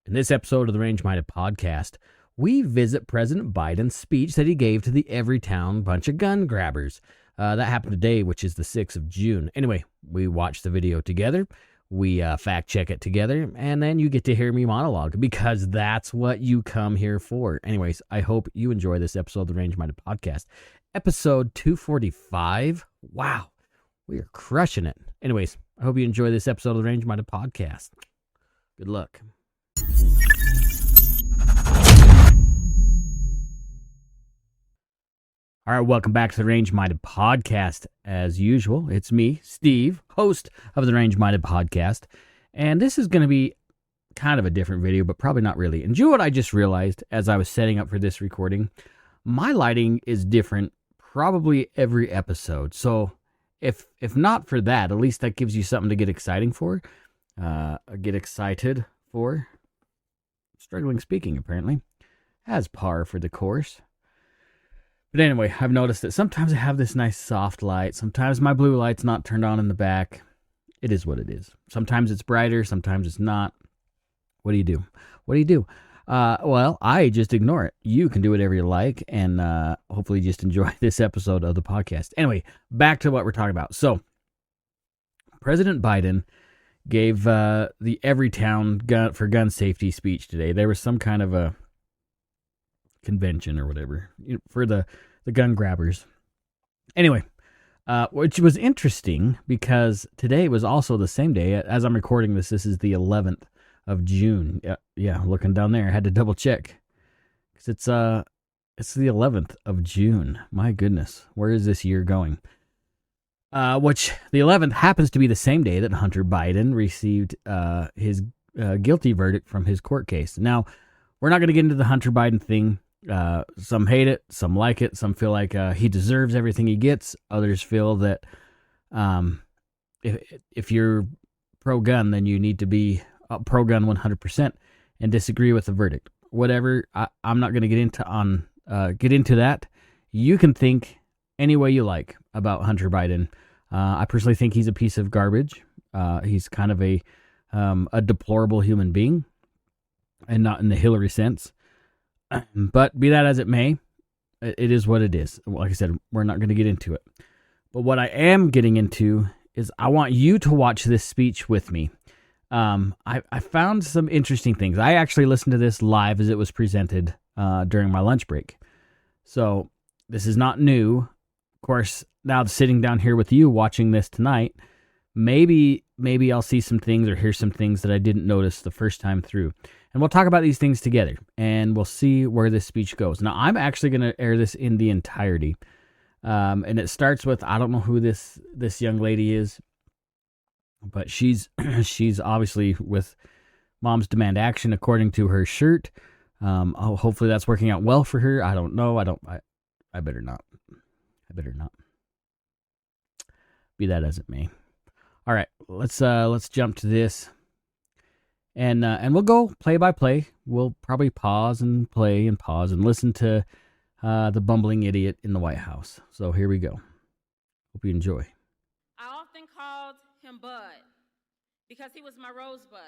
In this episode of the Range Minded Podcast, we visit President Biden's speech that he gave to the Everytown bunch of gun grabbers. That happened today, which is the 6th of June. Anyway, we watched the video together, we fact check it together, and then you get to hear me monologue because that's what you come here for. Anyways, I hope you enjoy this episode of the Range Minded Podcast. Episode 245. Wow, we are crushing it. Anyways, I hope you enjoy this episode of the Range Minded Podcast. Good luck. All right, welcome back to the Range Minded Podcast. As usual, it's me, Steve, host of the Range Minded Podcast. And this is going to be kind of a different video, but probably not really. And you know what I just realized as I was setting up for this recording? My lighting is different probably every episode. So if not for that, at least that gives you something to get excited for. Struggling speaking, apparently. As par for the course. But anyway, I've noticed that sometimes I have this nice soft light. Sometimes my blue light's not turned on in the back. It is what it is. Sometimes it's brighter. Sometimes it's not. What do you do? Well, I just ignore it. You can do whatever you like and hopefully just enjoy this episode of the podcast. Anyway, back to what we're talking about. So, President Biden gave the Everytown gun safety speech today. There was some kind of a convention or whatever for the gun grabbers. Anyway, which was interesting because today was also the same day. As I'm recording this is the 11th of June. Yeah, looking down there, I had to double check because it's the 11th of June. My goodness, where is this year going? Which the 11th happens to be the same day that Hunter Biden received his guilty verdict from his court case. Now, we're not going to get into the Hunter Biden thing. Some hate it, some like it, some feel like he deserves everything he gets. Others feel that if you're pro-gun, then you need to be pro-gun 100% and disagree with the verdict. Whatever, I'm not going to get into that. You can think any way you like about Hunter Biden. I personally think he's a piece of garbage. He's kind of a deplorable human being, and not in the Hillary sense. But be that as it may, it is what it is. Like I said, we're not going to get into it. But what I am getting into is I want you to watch this speech with me. I found some interesting things. I actually listened to this live as it was presented during my lunch break. So this is not new. Of course, now sitting down here with you watching this tonight, maybe I'll see some things or hear some things that I didn't notice the first time through. And we'll talk about these things together, and we'll see where this speech goes. Now, I'm actually going to air this in the entirety. And it starts with, I don't know who this young lady is, but she's obviously with Moms Demand Action, according to her shirt. Hopefully that's working out well for her. I don't know. I better not. Be that as it may. All right, let's jump to this. And we'll go play by play. We'll probably pause and play and pause and listen to the bumbling idiot in the White House. So here we go. Hope you enjoy. I often called him Bud because he was my rosebud.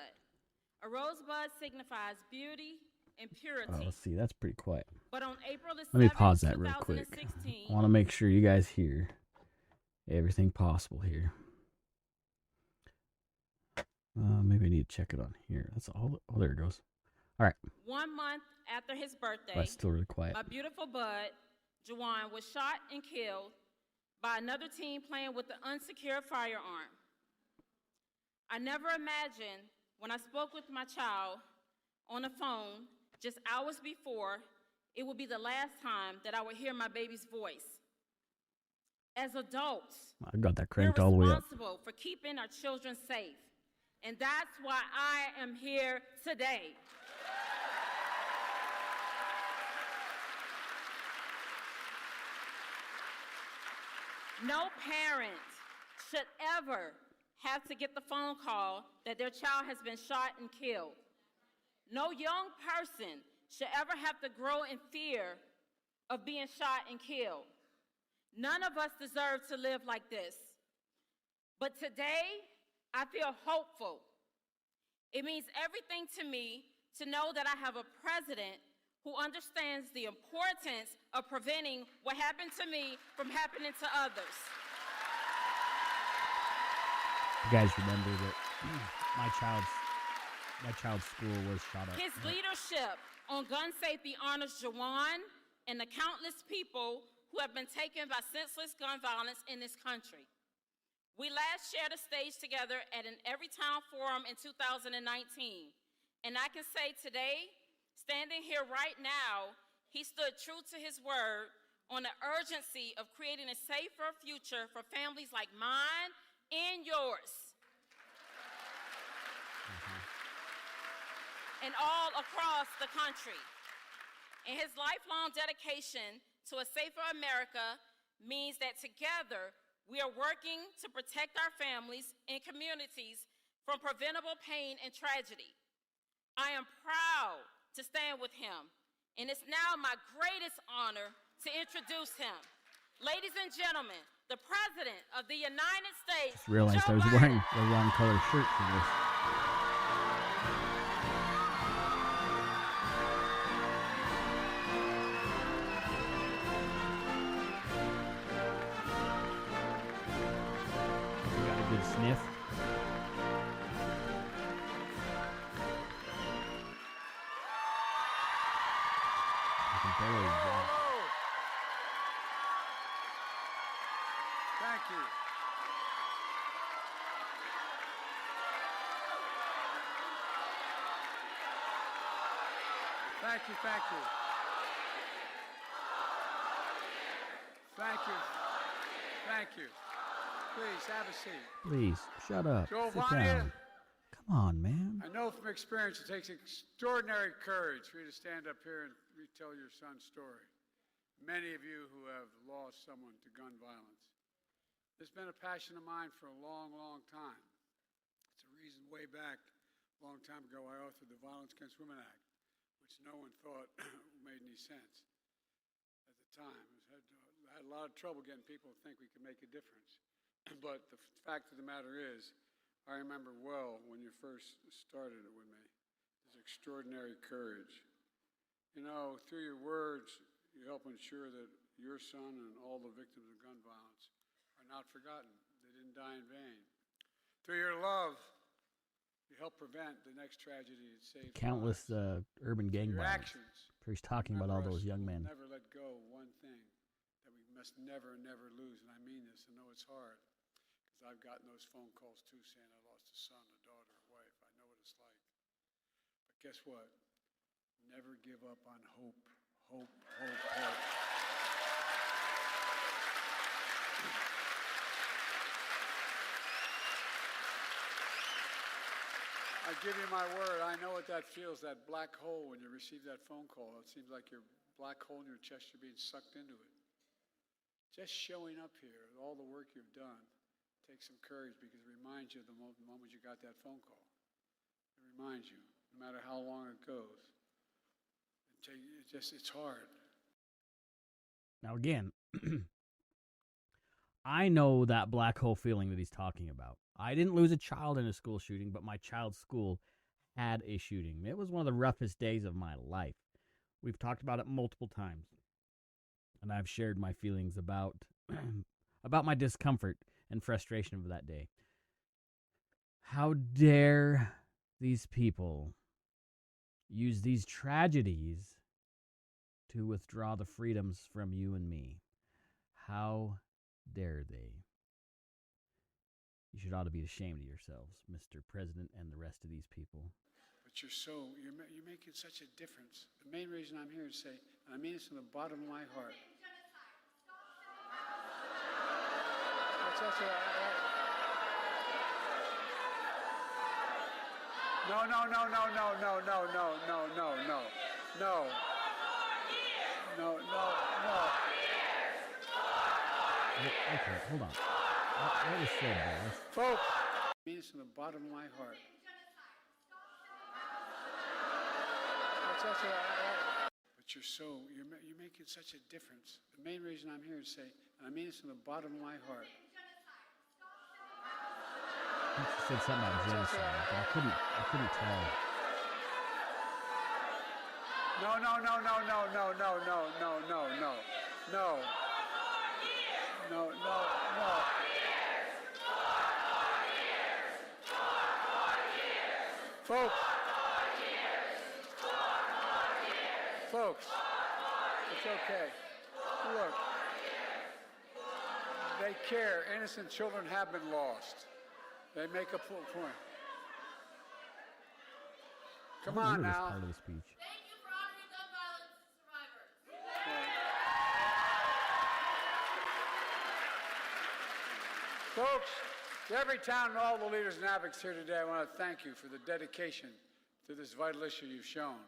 A rosebud signifies beauty and purity. Oh, let's see. That's pretty quiet. But on April the 7th, let me pause that real quick. I want to make sure you guys hear everything possible here. Maybe I need to check it on here. That's all. Oh, there it goes. All right. 1 month after his birthday, that's still really quiet. My beautiful bud, Juwan, was shot and killed by another teen playing with an unsecured firearm. I never imagined when I spoke with my child on the phone just hours before, it would be the last time that I would hear my baby's voice. As adults, I got that cranked all the way up. We're responsible for keeping our children safe. And that's why I am here today. No parent should ever have to get the phone call that their child has been shot and killed. No young person should ever have to grow in fear of being shot and killed. None of us deserve to live like this. But today, I feel hopeful. It means everything to me to know that I have a president who understands the importance of preventing what happened to me from happening to others. You guys remember that my child's school was shot up. His leadership on gun safety honors Jawan and the countless people who have been taken by senseless gun violence in this country. We last shared a stage together at an Everytown forum in 2019, and I can say today, standing here right now, he stood true to his word on the urgency of creating a safer future for families like mine and yours. And all across the country. And his lifelong dedication to a safer America means that together we are working to protect our families and communities from preventable pain and tragedy. I am proud to stand with him, and it's now my greatest honor to introduce him. Ladies and gentlemen, the President of the United States. Just realized I was wearing the wrong color shirt for this. Good sniff. I can barely walk. Thank you. Thank you, thank you. Thank you. Thank you. Please, have a seat. Please, shut up. Giovanni, Sit down. Come on, man. I know from experience it takes extraordinary courage for you to stand up here and retell your son's story. Many of you who have lost someone to gun violence. It's been a passion of mine for a long, long time. It's a reason way back, a long time ago, I authored the Violence Against Women Act, which no one thought made any sense at the time. I had a lot of trouble getting people to think we could make a difference. But the fact of the matter is, I remember well when you first started it with me, this extraordinary courage. You know, through your words, you help ensure that your son and all the victims of gun violence are not forgotten. They didn't die in vain. Through your love, you help prevent the next tragedy that saves Countless urban gang your violence. actions. He's talking about all those young men. Never let go of one thing that we must never, never lose. And I mean this. I know it's hard. I've gotten those phone calls too saying I lost a son, a daughter, a wife. I know what it's like. But guess what? Never give up on hope. Hope, hope, hope. I give you my word, I know what that feels, that black hole when you receive that phone call. It seems like your black hole in your chest, you're being sucked into it. Just showing up here, all the work you've done, take some courage because it reminds you of the moment you got that phone call. It reminds you, no matter how long it goes. It's hard. Now again, I know that black hole feeling that he's talking about. I didn't lose a child in a school shooting, but my child's school had a shooting. It was one of the roughest days of my life. We've talked about it multiple times, and I've shared my feelings about about my discomfort and frustration of that day. How dare these people use these tragedies to withdraw the freedoms from you and me? How dare they? You should ought to be ashamed of yourselves, Mr. President and the rest of these people. But you're making such a difference. The main reason I'm here to say, and I mean this from the bottom of my heart. No. Okay, hold on. What was said there? Folks, I mean this from the bottom of my heart. But you're making such a difference. The main reason I'm here to say, and I mean this from the bottom of my heart. She said something about genocide, but I couldn't tell. No, no, no, no, no, no, no, no, no, no, no, no. No, no, no. Folks, folks, it's okay. Look, they care. Innocent children have been lost. They make a point. Come on now. Part of the speech. Thank you for honoring gun violence survivors. Folks, to Everytown and all the leaders and advocates here today, I want to thank you for the dedication to this vital issue you've shown.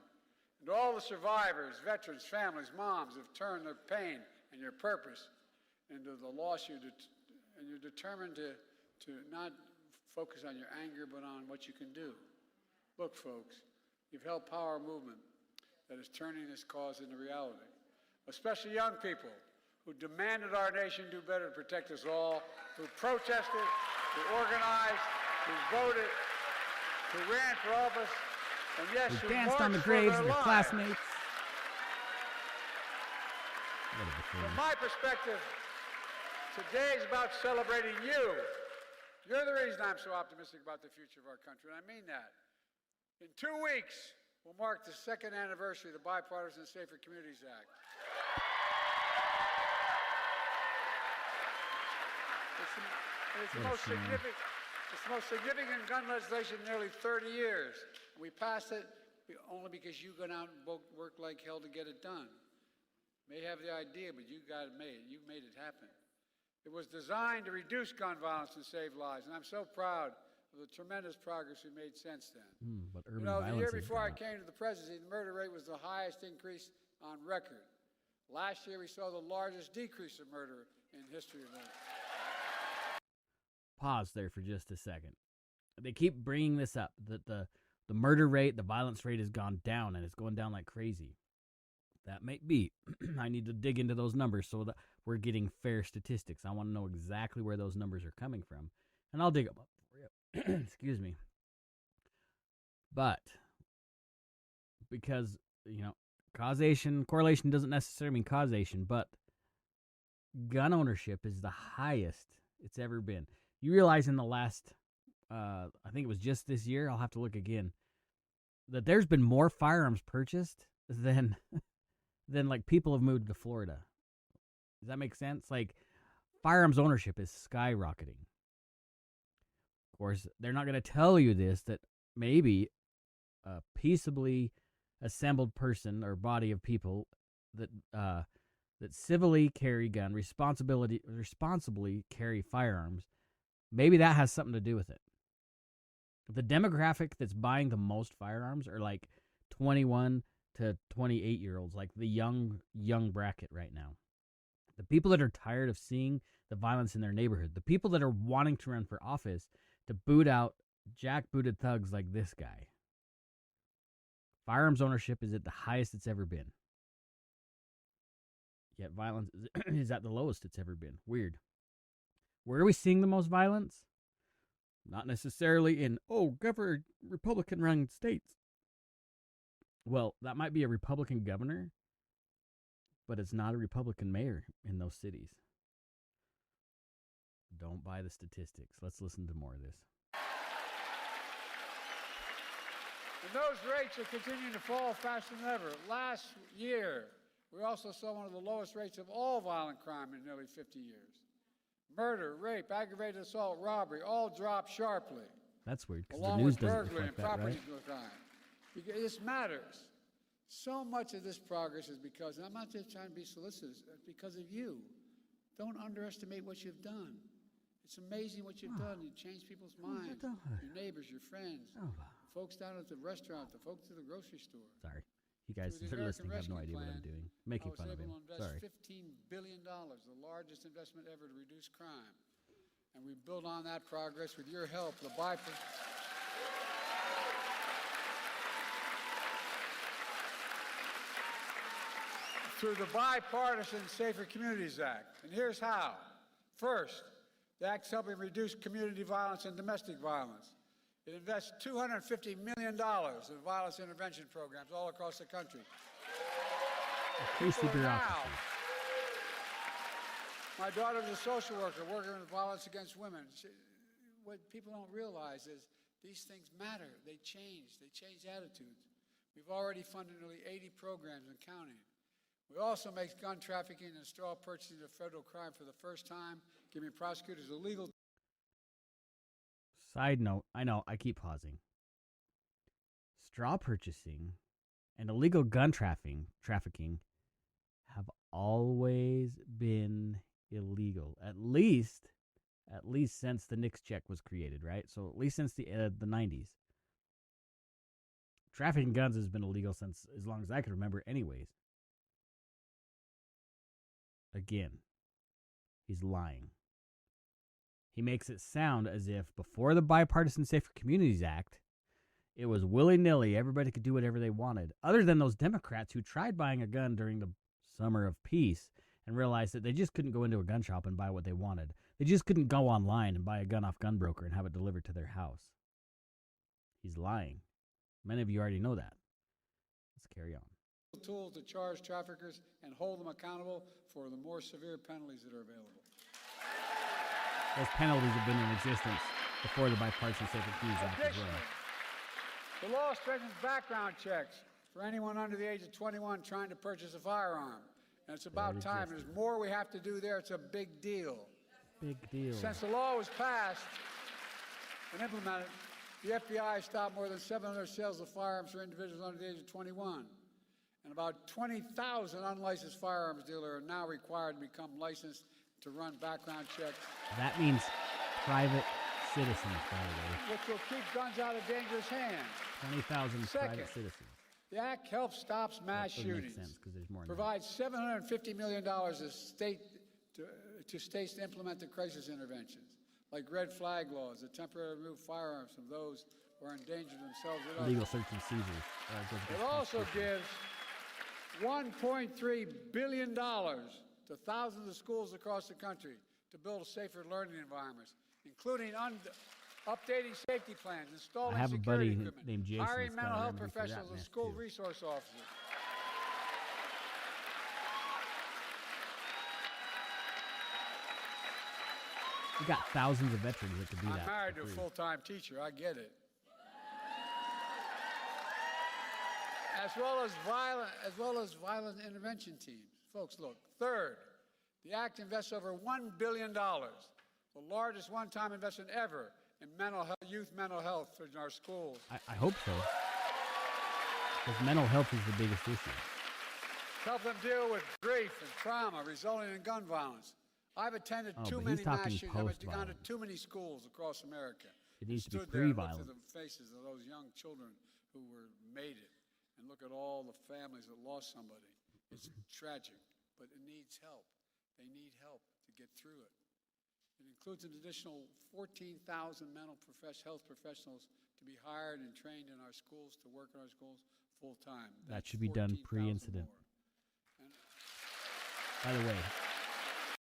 And to all the survivors, veterans, families, moms who've turned their pain and your purpose into the loss and you're determined to not focus on your anger, but on what you can do. Look, folks, you've helped power a movement that is turning this cause into reality, especially young people who demanded our nation do better to protect us all, who protested, who organized, who voted, who ran for office, and yes, who danced on the marched for graves their of their lives. classmates. From my perspective, today is about celebrating you. You're the reason I'm so optimistic about the future of our country, and I mean that. In 2 weeks, we'll mark the 2nd anniversary of the Bipartisan Safer Communities Act. It's the most significant gun legislation in nearly 30 years. We passed it only because you went out and worked like hell to get it done. May have the idea, but you got it made. You made it happen. It was designed to reduce gun violence and save lives, and I'm so proud of the tremendous progress we made since then. But urban The violence year is before I down. came to the presidency, the murder rate was the highest increase on record. Last year, we saw the largest decrease of murder in history of it. Pause there for just a second. They keep bringing this up, that the murder rate, the violence rate has gone down, and it's going down like crazy. That may be. I need to dig into those numbers so that we're getting fair statistics. I want to know exactly where those numbers are coming from, and I'll dig them up for you. Excuse me. But because, correlation doesn't necessarily mean causation, but gun ownership is the highest it's ever been. You realize in the last, I think it was just this year, I'll have to look again, that there's been more firearms purchased than like people have moved to Florida. Does that make sense? Like, firearms ownership is skyrocketing. Of course, they're not going to tell you this, that maybe a peaceably assembled person or body of people that civilly carry gun, responsibly carry firearms, maybe that has something to do with it. The demographic that's buying the most firearms are like 21 to 28-year-olds, like the young bracket right now. The people that are tired of seeing the violence in their neighborhood, the people that are wanting to run for office to boot out jackbooted thugs like this guy. Firearms ownership is at the highest it's ever been. Yet violence is at the lowest it's ever been. Weird. Where are we seeing the most violence? Not necessarily in, Republican-run states. Well, that might be a Republican governor, but it's not a Republican mayor in those cities. Don't buy the statistics. Let's listen to more of this. And those rates are continuing to fall faster than ever. Last year, we also saw one of the lowest rates of all violent crime in nearly 50 years. Murder, rape, aggravated assault, robbery, all dropped sharply. That's weird, because the Along news with doesn't burglary and reflect that, property right? crime. This matters. So much of this progress is because, and I'm not just trying to be solicitous, it's because of you. Don't underestimate what you've done. It's amazing what you've done. You changed people's minds, your neighbors, your friends, folks down at the restaurant, the folks at the grocery store. Sorry. You guys Through the that are listening have American no idea what I'm Rescue doing. Plan, Making I was fun of able him. to invest Sorry. $15 billion, the largest investment ever to reduce crime. And we build on that progress with your help. Through the Bipartisan Safer Communities Act. And here's how. First, the Act's helping reduce community violence and domestic violence. It invests $250 million in violence intervention programs all across the country. Increase the bureaucracy. My daughter's a social worker working with violence against women. What people don't realize is these things matter. They change attitudes. We've already funded nearly 80 programs and counting. We also make gun trafficking and straw purchasing a federal crime for the first time, giving prosecutors a legal. Side note, I know, I keep pausing. Straw purchasing and illegal gun trafficking have always been illegal. At least since the Nix check was created, right? So at least since the 90s. Trafficking guns has been illegal since as long as I can remember anyways. Again, he's lying. He makes it sound as if before the Bipartisan Safer Communities Act, it was willy-nilly, everybody could do whatever they wanted, other than those Democrats who tried buying a gun during the summer of peace and realized that they just couldn't go into a gun shop and buy what they wanted. They just couldn't go online and buy a gun off GunBroker and have it delivered to their house. He's lying. Many of you already know that. Let's carry on. Tools to charge traffickers and hold them accountable for the more severe penalties that are available. Those penalties have been in existence before the Bipartisan Safer Communities Act as well. The law strengthens background checks for anyone under the age of 21 trying to purchase a firearm. And it's about time. There's more we have to do there. It's a big deal. Big deal. Since the law was passed and implemented, the FBI stopped more than 700 sales of firearms for individuals under the age of 21. And about 20,000 unlicensed firearms dealers are now required to become licensed to run background checks. That means private citizens, by the way. Which will keep guns out of dangerous hands. 20,000 private citizens. The Act helps stop mass shootings, provides $750 million to states to implement the crisis interventions, like red flag laws that temporarily remove firearms from those who are endangered themselves. Legal search and seizures. It also gives $1.3 billion to thousands of schools across the country to build safer learning environments, including updating safety plans, installing security equipment, named Jason hiring mental health professionals and school resource officers. We got thousands of veterans that could do that. I'm married to a full-time teacher. I get it. As well as violent intervention teams. Folks, look. Third, the Act invests over $1 billion, the largest one-time investment ever in youth mental health in our schools. I hope so. Because mental health is the biggest issue. Help them deal with grief and trauma resulting in gun violence. I've attended too many mass shootings. I've gone to too many schools across America. It needs to be Looked pre-violent. at the faces of those young children who made it, and look at all the families that lost somebody. It's tragic, but it needs help. They need help to get through it. It includes an additional 14,000 health professionals to be hired and trained in our schools, to work in our schools full time. That should be done pre-incident. By the way,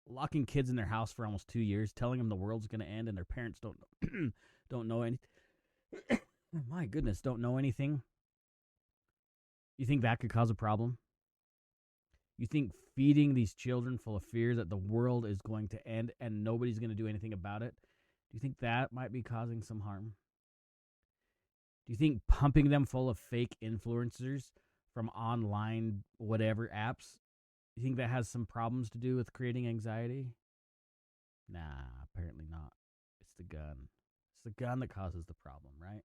locking kids in their house for almost 2 years, telling them the world's going to end and their parents don't know anything. My goodness, don't know anything. You think that could cause a problem? You think feeding these children full of fear that the world is going to end and nobody's going to do anything about it, do you think that might be causing some harm? Do you think pumping them full of fake influencers from online whatever apps, you think that has some problems to do with creating anxiety? Nah, apparently not. It's the gun. It's the gun that causes the problem, right?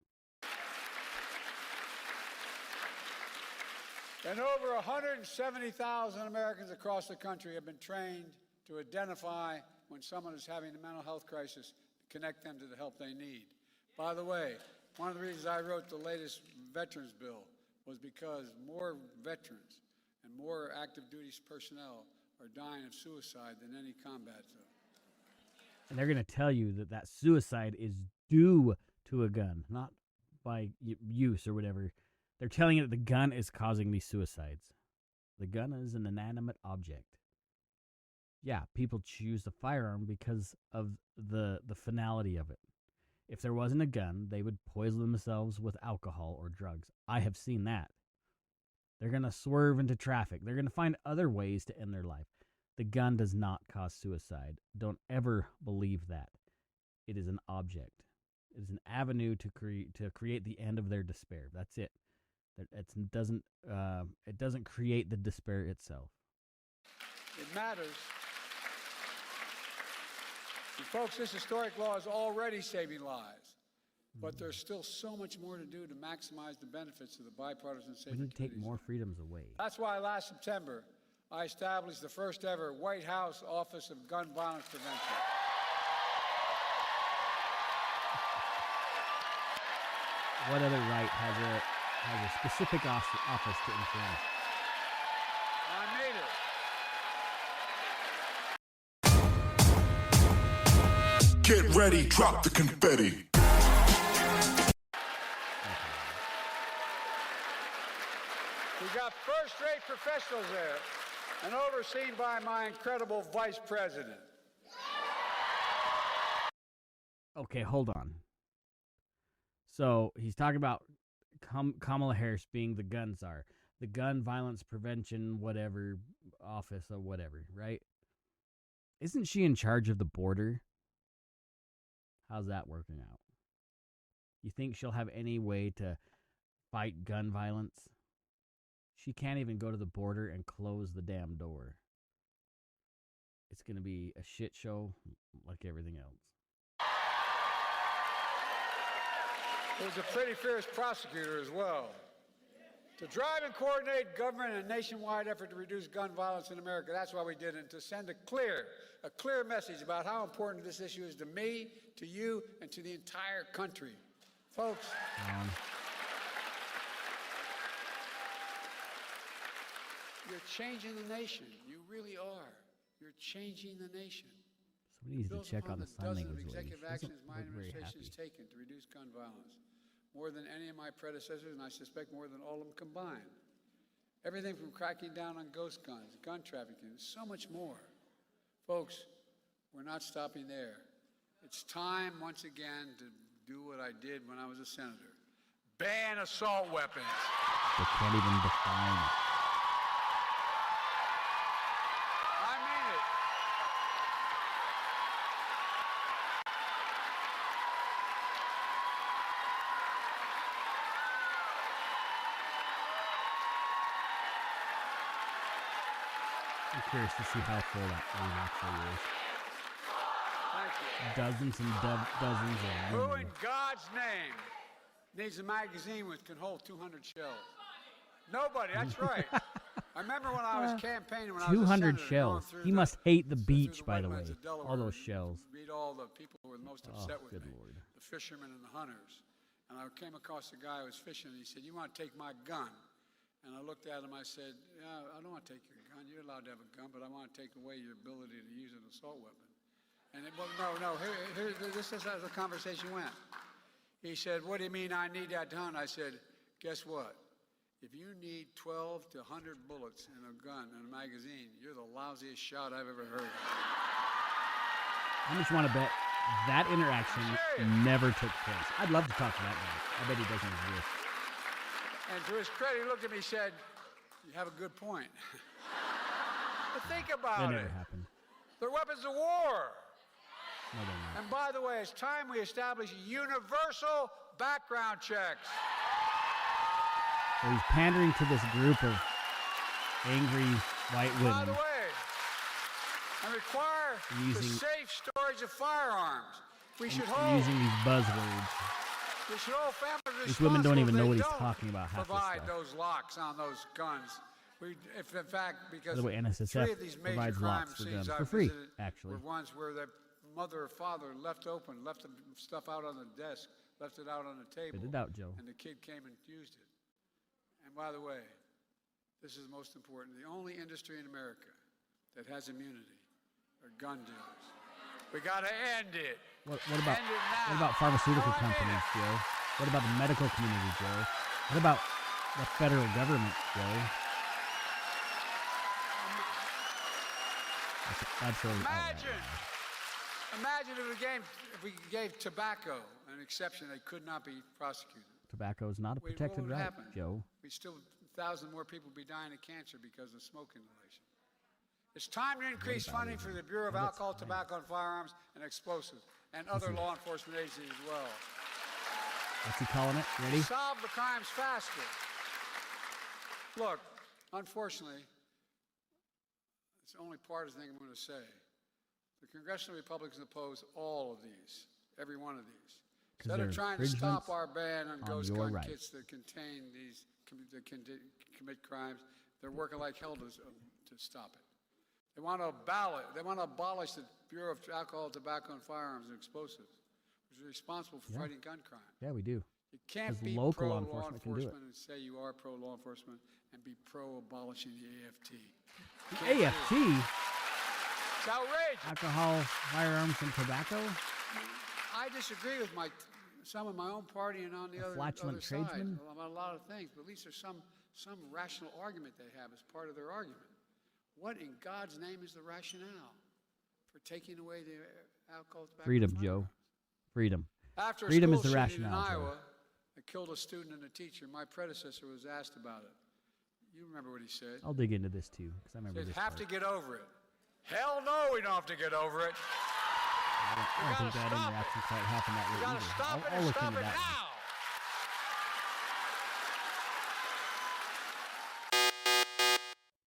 And over 170,000 Americans across the country have been trained to identify when someone is having a mental health crisis, connect them to the help they need. By the way, one of the reasons I wrote the latest veterans bill was because more veterans and more active duty personnel are dying of suicide than any combat zone. And they're going to tell you that that suicide is due to a gun, not by use or whatever. They're telling you that the gun is causing these suicides. The gun is an inanimate object. Yeah, people choose the firearm because of the finality of it. If there wasn't a gun, they would poison themselves with alcohol or drugs. I have seen that. They're going to swerve into traffic. They're going to find other ways to end their life. The gun does not cause suicide. Don't ever believe that. It is an object. It is an avenue to create the end of their despair. That's it. It doesn't create the despair itself. It matters. And folks, this historic law is already saving lives, but there's still so much more to do to maximize the benefits of the bipartisan safety. We need to take more freedoms away. That's why last September, I established the first ever White House Office of Gun Violence Prevention. What other right has a specific office to influence? I made it. Get ready, drop the confetti. We got first-rate professionals there and overseen by my incredible vice president. Okay, hold on. So he's talking about Kamala Harris being the gun czar, the gun violence prevention, whatever, office or whatever, right? Isn't she in charge of the border? How's that working out? You think she'll have any way to fight gun violence? She can't even go to the border and close the damn door. It's going to be a shit show like everything else. He was a pretty fierce prosecutor as well. To drive and coordinate government and a nationwide effort to reduce gun violence in America, that's why we did it, and to send a clear message about how important this issue is to me, to you, and to the entire country. Folks, you're changing the nation. You really are. You're changing the nation. Somebody needs to check on the sign language lady. Executive actions my She doesn't look very administration has happy. taken to reduce gun violence, more than any of my predecessors, and I suspect more than all of them combined. Everything from cracking down on ghost guns, gun trafficking, so much more. Folks, we're not stopping there. It's time once again to do what I did when I was a senator. Ban assault weapons. They can't even define it. I mean it. I'm curious to see how full that room actually is. Thank you. Dozens and dozens of Who women. in God's name needs a magazine which can hold 200 shells? Nobody, that's right. I remember when I was campaigning when I was a 200 senator, shells. going through He must hate the through beach, by the way. wetlands of Delaware, All those shells. Read all the people who were most upset with good me, Lord. the fishermen and the hunters. And I came across a guy who was fishing, and he said, "You want to take my gun?" And I looked at him, I said, "Yeah, I don't want to take your gun. You're allowed to have a gun, but I want to take away your ability to use an assault weapon." And it, well, no, this is how the conversation went. He said, "What do you mean I need that gun?" I said, "Guess what? If you need 12 to 100 bullets in a gun and a magazine, you're the lousiest shot I've ever heard." I just want to bet that interaction never took place. I'd love to talk to that guy. I bet he doesn't exist. And to his credit, he looked at me and said, "You have a good point." But think That about never it. happened. They're weapons of war. No, they're not. And by the way, it's time we establish universal background checks. So he's pandering to this group of angry white By the women. way, and require the Using- safe storage of firearms. We should and hold. using these buzzwords. We should hold families These women don't even know what he's responsible talking about if they half don't this provide stuff. those locks on those guns. If in fact, because By the way, NSSF 3 of these major provides crime locks for scenes guns I for free, visited actually. were ones where the mother or father left open, left the stuff out on the desk, left it out on the table. Spit it out, Joe. And the kid came and used it. And by the way, this is most important. The only industry in America that has immunity are gun dealers. We got to end it. What End it now. about pharmaceutical No, I mean companies, it. Joe? What about the medical community, Joe? What about the federal government, Joe? That's absolutely Imagine. Imagine if we gave tobacco an exception, they could not be prosecuted. Tobacco is not a What protected would right, happen? Joe. We'd still 1,000 more people be dying of cancer because of smoke inhalation. It's time to increase funding for the Bureau of Alcohol, Tobacco, and Firearms and Explosives and other law enforcement agencies as well. What's he calling it? Ready? Solve the crimes faster. Look, unfortunately, it's the only partisan thing I'm going to say. The congressional Republicans oppose all of these, every one of these. Instead of trying to stop our ban on ghost gun kits that contain these, that can commit crimes, they're working like hell to stop it. They want to abolish the Bureau of Alcohol, Tobacco, and Firearms and Explosives, which is responsible for fighting gun crime. Yeah, we do. You can't be local law pro-law enforcement can do it. enforcement and say you are pro-law enforcement and be pro-abolishing the AFT. The AFT? It's outrageous. Alcohol, firearms, and tobacco? I disagree with some of my own party and on the other flatulent side tradesman? about a lot of things, but at least there's some rational argument they have as part of their argument. What in God's name is the rationale for taking away the alcohol, tobacco, Freedom, and Joe. firearms? Freedom. After Freedom a is school the shooting in rationale, Joe. Iowa that killed a student and a teacher, my predecessor was asked about it. You remember what he said? I'll dig into this too, because I remember He this said, have part. to get over it. Hell no, we don't have to get over it. I don't think that interaction quite happened that way You gotta either. stop it I'll and look stop into it that one. now.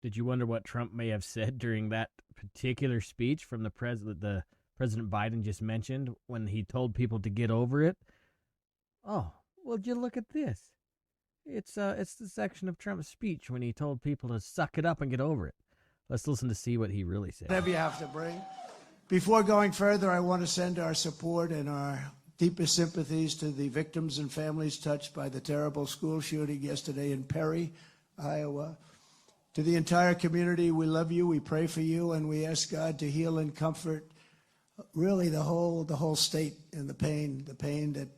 Did you wonder what Trump may have said during that particular speech from the President Biden just mentioned when he told people to get over it? Oh, well, you look at this. It's the section of Trump's speech when he told people to suck it up and get over it. Let's listen to see what he really said. Whatever you have to bring. Before going further, I want to send our support and our deepest sympathies to the victims and families touched by the terrible school shooting yesterday in Perry, Iowa. To the entire community, we love you, we pray for you, and we ask God to heal and comfort really the whole state and the pain that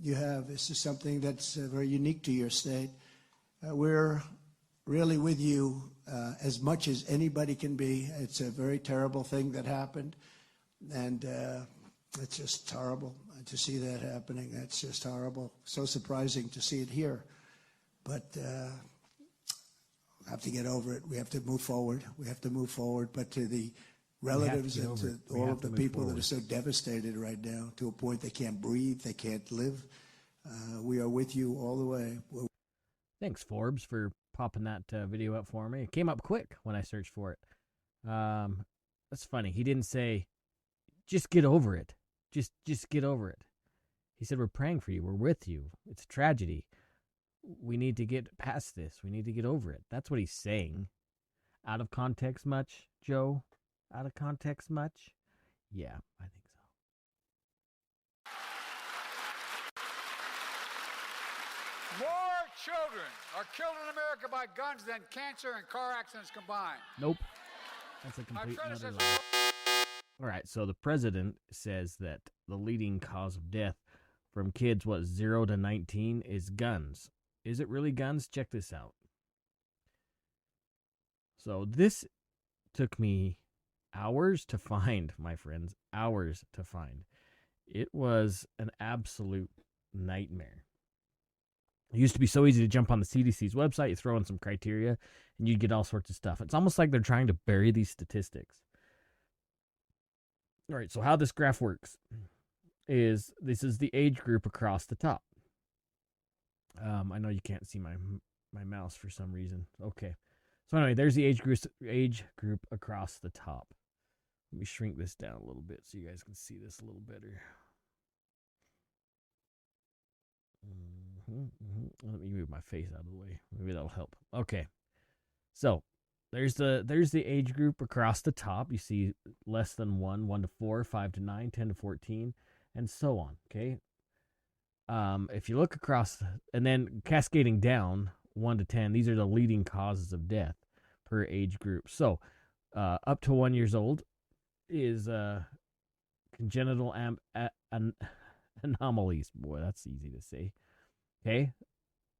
you have. This is something that's very unique to your state. We're really with you as much as anybody can be. It's a very terrible thing that happened, and it's just horrible to see that happening. That's just horrible. So surprising to see it here. But we have to get over it. We have to move forward. We have to move forward. But to the relatives and to all of the people that are so devastated right now, to a point they can't breathe, they can't live, we are with you all the way. Thanks, Forbes, for popping that video up for me. It came up quick when I searched for it. That's funny. He didn't say, just get over it. Just get over it. He said, we're praying for you. We're with you. It's a tragedy. We need to get past this. We need to get over it. That's what he's saying. Out of context much, Joe? Out of context much? Yeah, I think so. More children are killed in America by guns than cancer and car accidents combined. Nope. That's a My complete and utter predecessor. lie. All right, so the president says that the leading cause of death from kids, 0 to 19, is guns. Is it really guns? Check this out. So this took me hours to find, my friends, hours to find. It was an absolute nightmare. It used to be so easy to jump on the CDC's website, you throw in some criteria, and you'd get all sorts of stuff. It's almost like they're trying to bury these statistics. All right, so how this graph works is this is the age group across the top. I know you can't see my mouse for some reason. Okay. So anyway, there's the age group across the top. Let me shrink this down a little bit so you guys can see this a little better. Let me move my face out of the way. Maybe that'll help. Okay. So there's the age group across the top. You see less than 1 to 4, 5 to 9, 10 to 14, and so on. Okay. If you look across, and then cascading down 1 to 10, these are the leading causes of death per age group. So up to 1 year old is congenital anomalies. Boy, that's easy to say. Okay,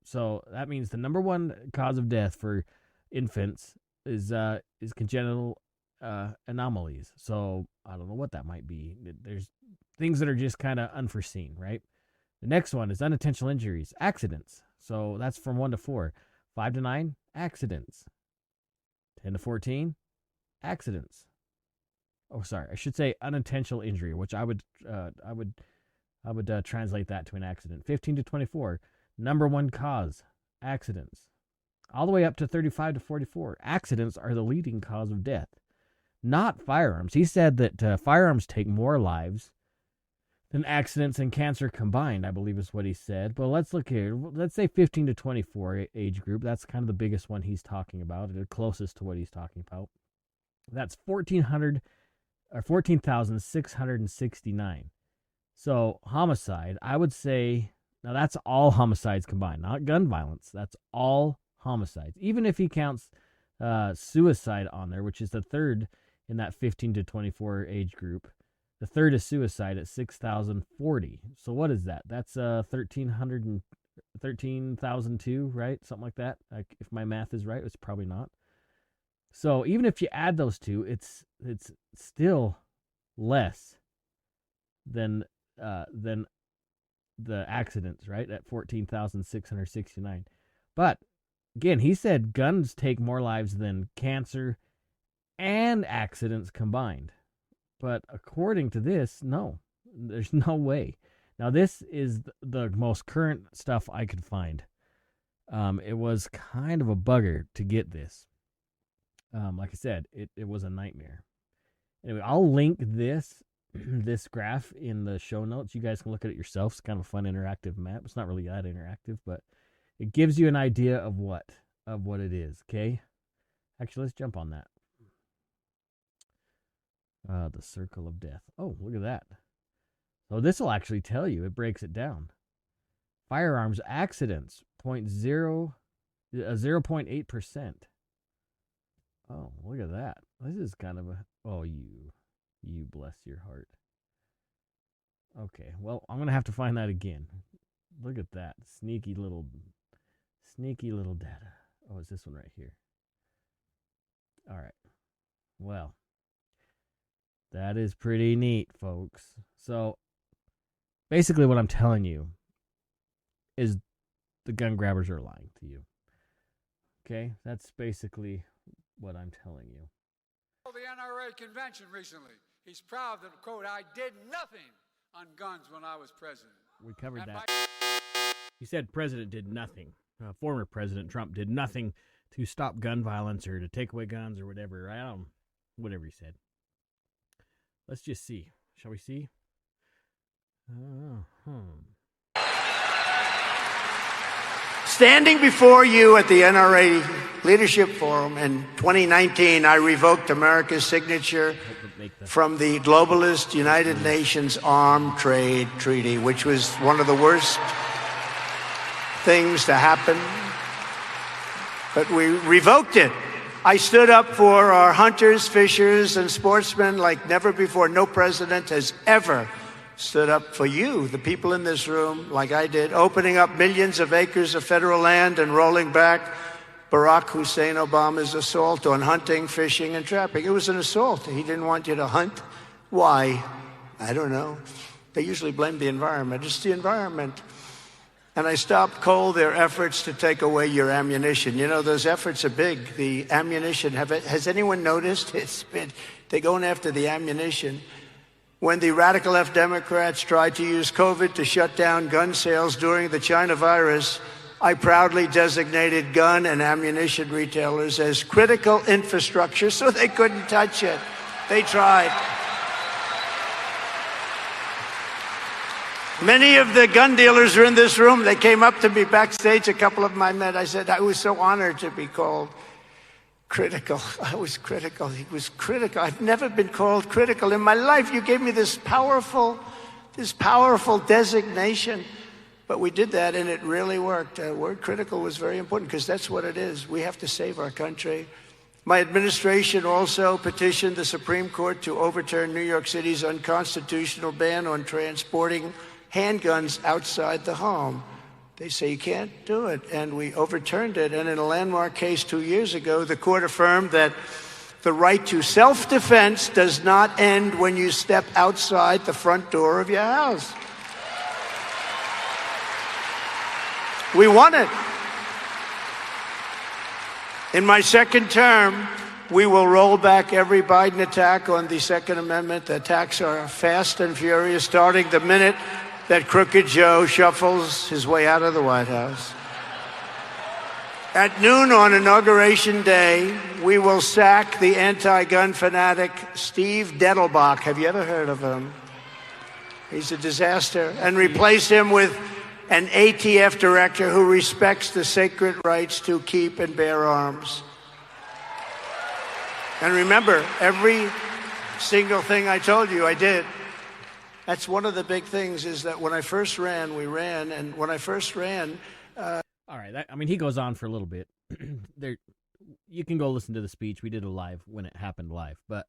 so that means the number one cause of death for infants is congenital anomalies. So I don't know what that might be. There's things that are just kind of unforeseen, right? The next one is unintentional injuries, accidents. So that's from 1 to 4. 5 to 9, accidents. 10 to 14, accidents. Oh, sorry. I should say unintentional injury, which I would translate that to an accident. 15 to 24, number one cause, accidents. All the way up to 35 to 44, accidents are the leading cause of death, not firearms. He said that firearms take more lives than accidents and cancer combined, I believe is what he said. But let's look here. Let's say 15 to 24 age group. That's kind of the biggest one he's talking about, the closest to what he's talking about. That's 14,669. So homicide, I would say, now that's all homicides combined, not gun violence. That's all homicides. Even if he counts suicide on there, which is the third in that 15 to 24 age group. The third is suicide at 6,040. So what is that? That's 13,002, right? Something like that. If my math is right, it's probably not. So even if you add those two, it's still less than the accidents, right? At 14,669. But again, he said guns take more lives than cancer and accidents combined. But according to this, no, there's no way. Now, this is the most current stuff I could find. It was kind of a bugger to get this. Like I said, it was a nightmare. Anyway, I'll link this graph in the show notes. You guys can look at it yourself. It's kind of a fun interactive map. It's not really that interactive, but it gives you an idea of what it is, okay? Actually, let's jump on that. The circle of death. Oh, look at that. So this will actually tell you. It breaks it down. Firearms accidents, 0.8%. Oh, look at that. This is kind of a... Oh, you bless your heart. Okay, well, I'm going to have to find that again. Look at that. Sneaky little data. Oh, it's this one right here. All right. Well, that is pretty neat, folks. So, basically what I'm telling you is the gun grabbers are lying to you. Okay? That's basically what I'm telling you. The NRA convention recently. He's proud that, quote, I did nothing on guns when I was president. We covered that. He said president did nothing. Former President Trump did nothing to stop gun violence or to take away guns or whatever. Whatever he said. Let's just see. Shall we see? Standing before you at the NRA Leadership Forum in 2019, I revoked America's signature from the globalist United Nations Armed Trade Treaty, which was one of the worst things to happen. But we revoked it. I stood up for our hunters, fishers, and sportsmen like never before. No president has ever stood up for you, the people in this room, like I did, opening up millions of acres of federal land and rolling back Barack Hussein Obama's assault on hunting, fishing, and trapping. It was an assault. He didn't want you to hunt. Why? I don't know. They usually blame the environment. It's the environment. And I stopped cold their efforts to take away your ammunition. You know, those efforts are big. The ammunition, has anyone noticed? They're going after the ammunition. When the radical left Democrats tried to use COVID to shut down gun sales during the China virus, I proudly designated gun and ammunition retailers as critical infrastructure so they couldn't touch it. They tried. Many of the gun dealers are in this room. They came up to me backstage. A couple of them I met. I said, I was so honored to be called critical. I was critical. He was critical. I've never been called critical in my life. You gave me this powerful designation. But we did that, and it really worked. Word critical was very important because that's what it is. We have to save our country. My administration also petitioned the Supreme Court to overturn New York City's unconstitutional ban on transporting handguns outside the home. They say you can't do it, and we overturned it. And in a landmark case 2 years ago, the court affirmed that The right to self-defense does not end when you step outside the front door of your house. We won it. In my second term, we will roll back every Biden attack on the Second Amendment. The attacks are fast and furious, starting the minute that Crooked Joe shuffles his way out of the White House. At noon on Inauguration Day, we will sack the anti-gun fanatic Steve Dettelbach. Have you ever heard of him? He's a disaster. And replace him with an ATF director who respects the sacred rights to keep and bear arms. And remember, every single thing I told you, I did. That's one of the big things, is that when I first ran, we ran, and when I first ran... All right, he goes on for a little bit. There, you can go listen to the speech. We did it live when it happened live, but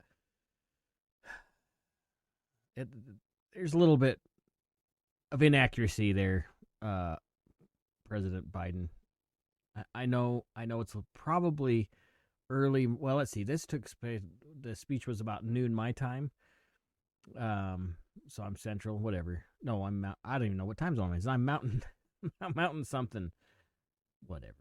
there's a little bit of inaccuracy there, President Biden. I know it's probably early. Well, let's see. This took place. The speech was about noon my time. So I'm Central, whatever. No, I don't even know what time zone it is. I'm Mountain. I'm Mountain something. Whatever.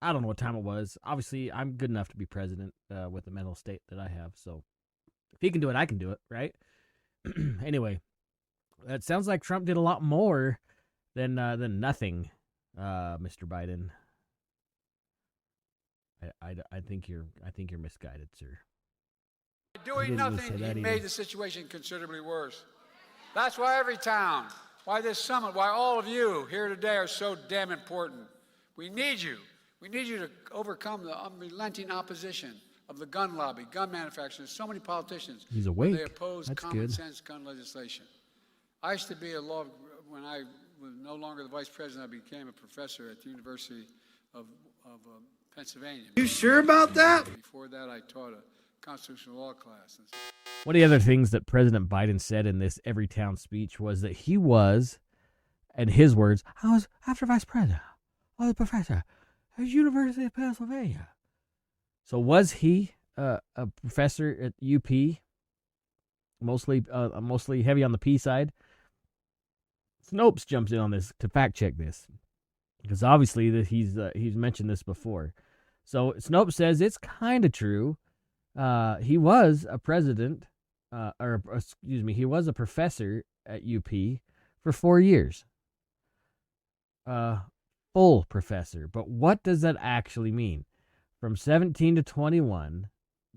I don't know what time it was. Obviously, I'm good enough to be president with the mental state that I have. So if he can do it, I can do it, right? Anyway, it sounds like Trump did a lot more than nothing, Mr. Biden. I think you're misguided, sir. Doing nothing, he made the situation considerably worse. That's why Everytown, why this summit, why all of you here today are so damn important. We need you. We need you to overcome the unrelenting opposition of the gun lobby, gun manufacturers, so many politicians. He's awake. They oppose That's common good. sense gun legislation. I used to be when I was no longer the vice president, I became a professor at the University of Pennsylvania. You sure about that? Before that, I taught a constitutional law class. One of the other things that President Biden said in this Everytown speech was that he was, in his words, I was after vice president, I was a professor at the University of Pennsylvania. So was he a professor at UP? Mostly heavy on the P side. Snopes jumps in on this to fact check this, because obviously he's mentioned this before. So Snopes says it's kind of true. He was a president, he was a professor at UP for 4 years. Full professor. But what does that actually mean? From 17 to 21,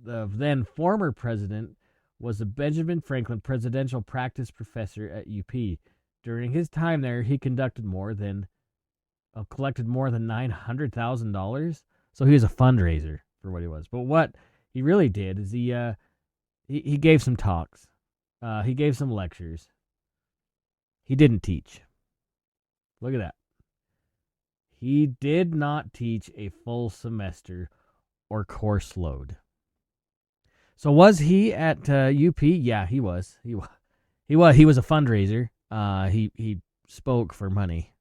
the then former president was a Benjamin Franklin Presidential Practice Professor at UP. During his time there, he collected more than $900,000. So he was a fundraiser for what he was. But what he really did is he gave some talks. He gave some lectures. He didn't teach. Look at that. He did not teach a full semester or course load. So was he at UP? Yeah, he was. He was a fundraiser. He spoke for money.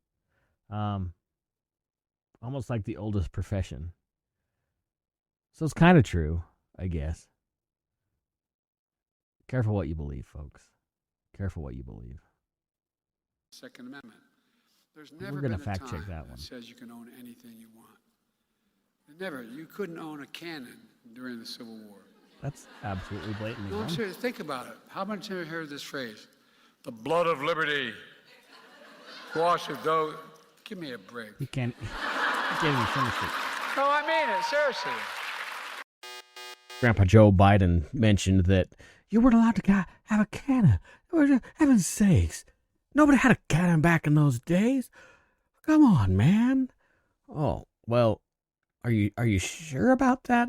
Almost like the oldest profession. So it's kind of true, I guess. Careful what you believe, folks. Careful what you believe. Second Amendment. There's never We're been gonna a fact time check that one. says you can own anything you want. Never. You couldn't own a cannon during the Civil War. That's absolutely blatantly No, I'm wrong. serious. Think about it. How many times have you heard this phrase? The blood of liberty. Wash of those. Give me a break. You can't even finish it. No, I mean it. Seriously. Grandpa Joe Biden mentioned that you weren't allowed to have a cannon. For heaven's sakes. Nobody had a cannon back in those days. Come on, man. Oh, well, are you sure about that,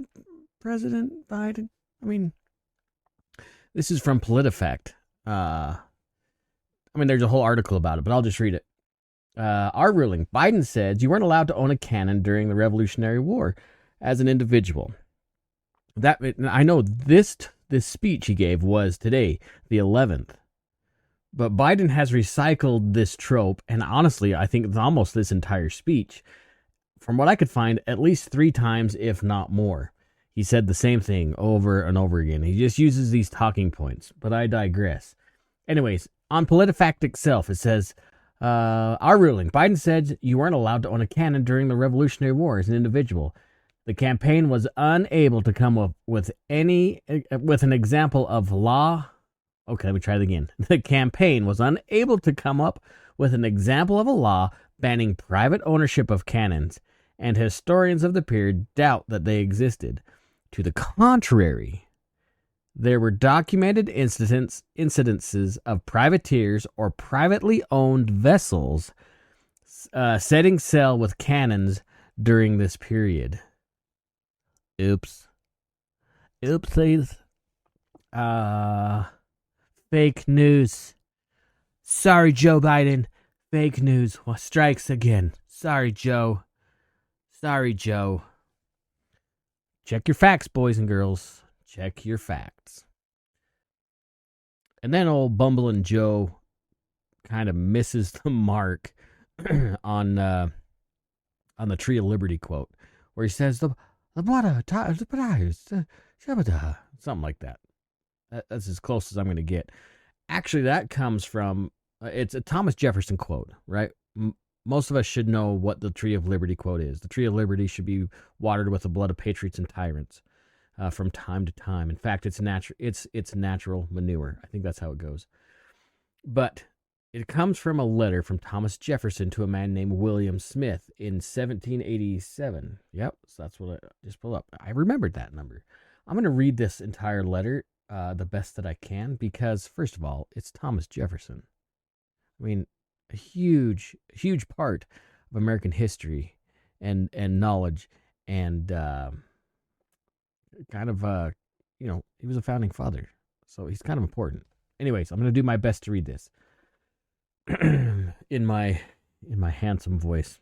President Biden? I mean, this is from PolitiFact. There's a whole article about it, but I'll just read it. Our ruling, Biden said you weren't allowed to own a cannon during the Revolutionary War as an individual. That I know this speech he gave was today, the 11th. But Biden has recycled this trope, and honestly, I think it's almost this entire speech, from what I could find, at least 3 times, if not more. He said the same thing over and over again. He just uses these talking points, but I digress. Anyways, on PolitiFact itself, it says, our ruling, Biden said you weren't allowed to own a cannon during the Revolutionary War as an individual. The campaign was unable to come up with an example of law. Okay, let me try that again. The campaign was unable to come up with an example of a law banning private ownership of cannons, and historians of the period doubt that they existed. To the contrary, there were documented incidences of privateers or privately owned vessels setting sail with cannons during this period. Oops. Oopsies. Fake news. Sorry, Joe Biden. Fake news strikes again. Sorry, Joe. Check your facts, boys and girls. Check your facts. And then old Bumbling Joe kind of misses the mark on the Tree of Liberty quote, where he says something like that. That's as close as I'm going to get. Actually, that comes from it's a Thomas Jefferson quote, right? Most of us should know what the Tree of Liberty quote is. The Tree of Liberty should be watered with the blood of patriots and tyrants from time to time. In fact, it's natural manure. I think that's how it goes. But it comes from a letter from Thomas Jefferson to a man named William Smith in 1787. Yep, so that's what I just pulled up. I remembered that number. I'm going to read this entire letter the best that I can because, first of all, it's Thomas Jefferson. I mean, a huge part of American history and knowledge and kind of he was a founding father, so he's kind of important. Anyways, I'm going to do my best to read this in my handsome voice.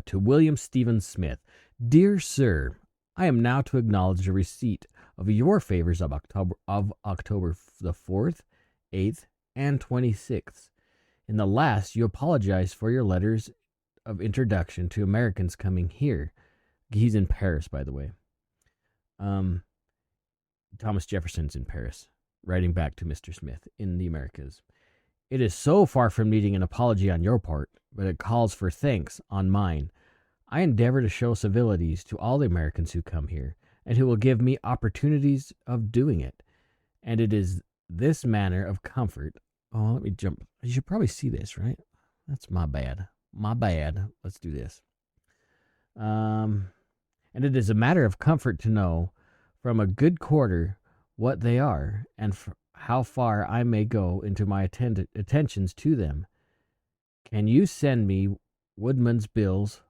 To William Stephen Smith, dear sir, I am now to acknowledge the receipt of your favors of October the 4th, 8th, and 26th. In the last, you apologized for your letters of introduction to Americans coming here. He's in Paris, by the way. Thomas Jefferson's in Paris, writing back to Mr. Smith in the Americas. It is so far from needing an apology on your part, but it calls for thanks on mine. I endeavor to show civilities to all the Americans who come here, and who will give me opportunities of doing it. And it is this manner of comfort. Oh, let me jump. You should probably see this, right? That's my bad. Let's do this. And it is a matter of comfort to know from a good quarter what they are, and how far I may go into my attentions to them. Can you send me Woodman's bills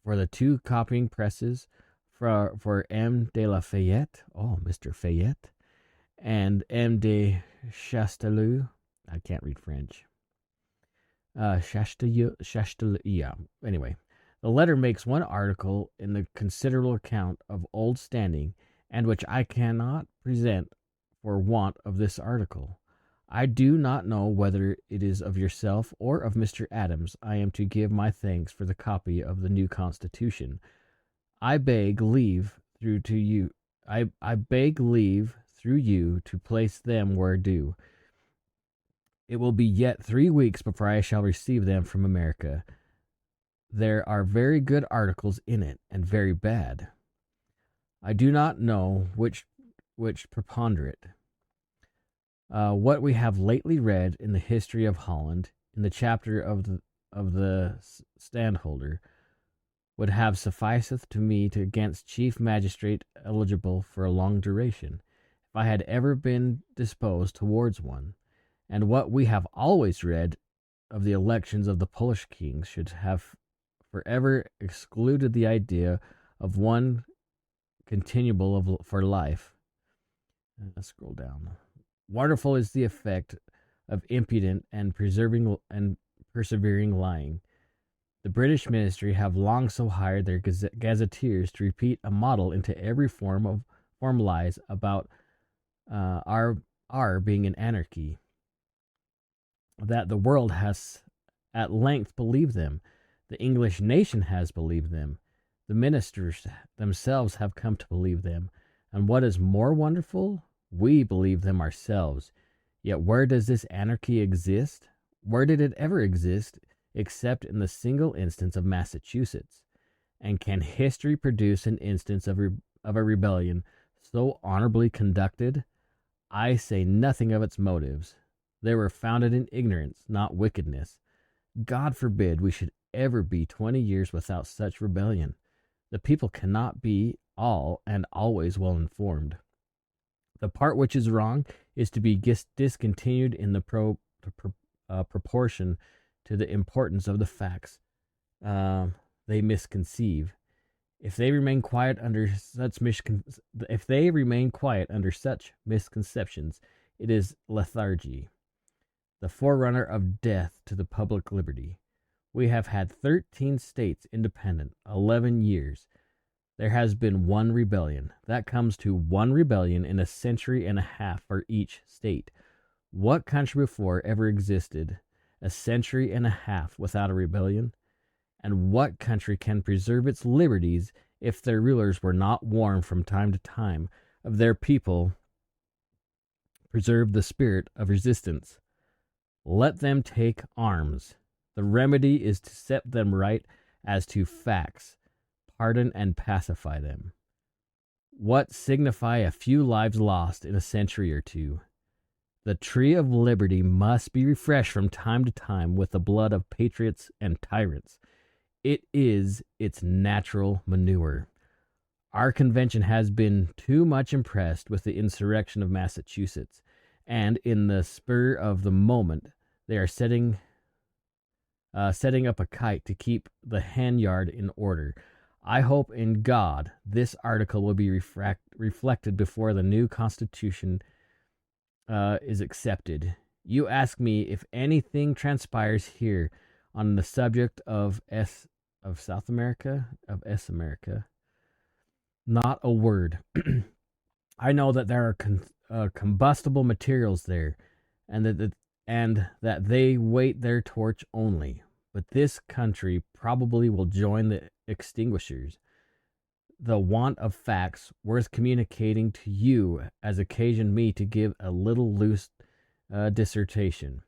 for the 2 copying presses for M. de la Fayette, Mr. Fayette, and M. de Chastellux? I can't read French. Chastellux, yeah. Anyway, the letter makes one article in the considerable account of old standing, and which I cannot present for want of this article. I do not know whether it is of yourself or of Mr. Adams I am to give my thanks for the copy of the new Constitution. I beg leave through you to place them where due. It will be yet 3 weeks before I shall receive them from America. There are very good articles in it, and very bad. I do not know which preponderate. What we have lately read in the history of Holland, in the chapter of the standholder, would have sufficeth to me to against chief magistrate eligible for a long duration, if I had ever been disposed towards one. And what we have always read of the elections of the Polish kings should have forever excluded the idea of one continuable for life. Let's scroll down. Wonderful is the effect of impudent and persevering lying. The British ministry have long so hired their gazetteers to repeat a model into every form lies about our being an anarchy, that the world has at length believed them. The English nation has believed them. The ministers themselves have come to believe them. And what is more wonderful, we believe them ourselves. Yet where does this anarchy exist? Where did it ever exist except in the single instance of Massachusetts? And can history produce an instance of a rebellion so honorably conducted? I say nothing of its motives. They were founded in ignorance, not wickedness. God forbid we should ever be 20 years without such rebellion. The people cannot be all and always well informed. The part which is wrong is to be discontinued in the proportion to the importance of the facts they misconceive. If they remain quiet under such misconceptions, it is lethargy, the forerunner of death to the public liberty. We have had 13 states independent, 11 years. There has been one rebellion. That comes to one rebellion in a century and a half for each state. What country before ever existed a century and a half without a rebellion? And what country can preserve its liberties if their rulers were not warned from time to time of their people preserve the spirit of resistance? Let them take arms. The remedy is to set them right as to facts, pardon and pacify them. What signify a few lives lost in a century or two? The tree of liberty must be refreshed from time to time with the blood of patriots and tyrants. It is its natural manure. Our convention has been too much impressed with the insurrection of Massachusetts, and in the spur of the moment, they are setting up a kite to keep the hen yard in order. I hope in God this article will be reflected before the new Constitution is accepted. You ask me if anything transpires here on the subject of South America, of S America. Not a word. I know that there are combustible materials there, and that they wait their torch only. But this country probably will join the extinguishers. The want of facts worth communicating to you has occasioned me to give a little loose dissertation.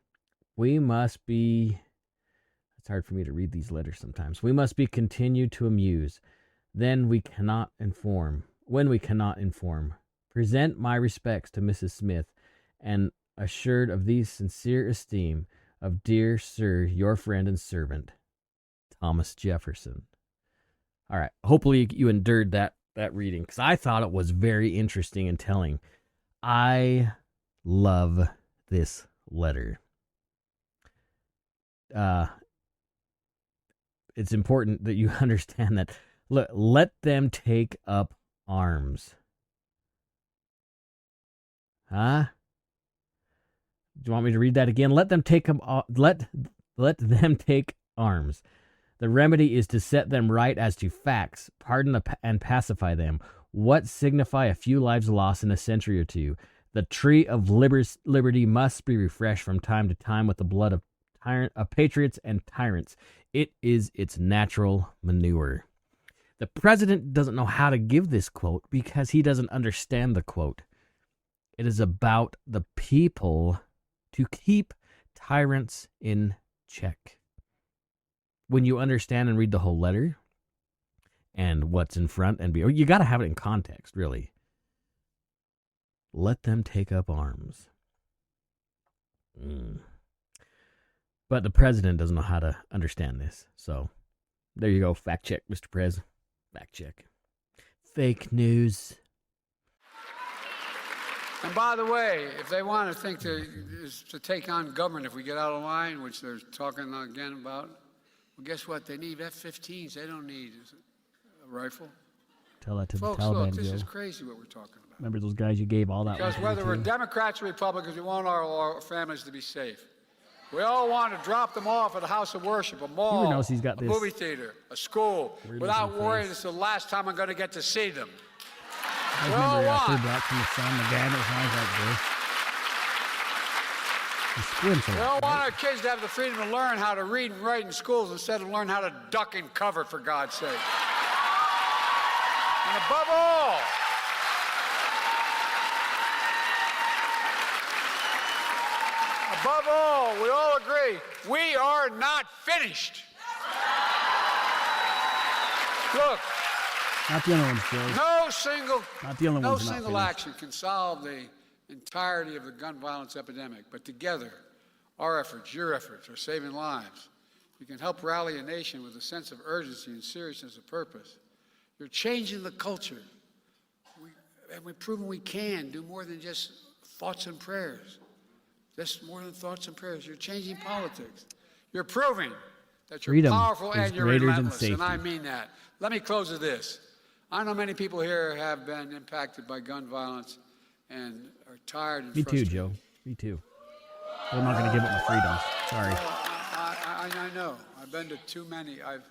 We must be... It's hard for me to read these letters sometimes. We must be continued to amuse. When we cannot inform. Present my respects to Mrs. Smith, and assured of the sincere esteem of dear sir, your friend and servant, Thomas Jefferson. All right. Hopefully you endured that reading, because I thought it was very interesting and telling. I love this letter. It's important that you understand that. Look, let them take up arms. Huh? Do you want me to read that again? Let them take arms. The remedy is to set them right as to facts, pardon and pacify them. What signify a few lives lost in a century or two? The tree of liberty must be refreshed from time to time with the blood of patriots and tyrants. It is its natural manure. The president doesn't know how to give this quote because he doesn't understand the quote. It is about the people to keep tyrants in check. When you understand and read the whole letter and what's in front and you got to have it in context, really. Let them take up arms. But the president doesn't know how to understand this. So there you go. Fact check, Mr. Prez. Fact check. Fake news. And by the way, if they want to think to take on government, if we get out of line, which they're talking again about, well, guess what? They need F-15s. They don't need a rifle. Tell that to Folks, the Taliban, look, this Joe. is crazy what we're talking about. Remember those guys you gave all that? Because whether we're Democrats or Republicans, we want our families to be safe. We all want to drop them off at a house of worship, a mall, knows he's got a this movie theater, a school, without looking worrying face. it's the last time I'm going to get to see them. I We all remember want. Third Block from the Sun, the guy that sounds like this. He squints a We lot, all want right? our kids to have the freedom to learn how to read and write in schools instead of learn how to duck and cover, for God's sake. And above all, we all agree, we are not finished. Look, Not the only ones, Joe. no single, Not the only no ones not single finished. action can solve the entirety of the gun violence epidemic, but together, our efforts, your efforts, are saving lives. You can help rally a nation with a sense of urgency and seriousness of purpose. You're changing the culture. And we've proven we can do more than just thoughts and prayers. Just more than thoughts and prayers. You're changing politics. You're proving that you're Freedom powerful is and you're greater than relentless. And I safety. mean that. Let me close with this. I know many people here have been impacted by gun violence and are tired and Me too, frustrated. Joe. Me too. I'm not going to give up my freedoms. Sorry. I know. I've been to too many. I've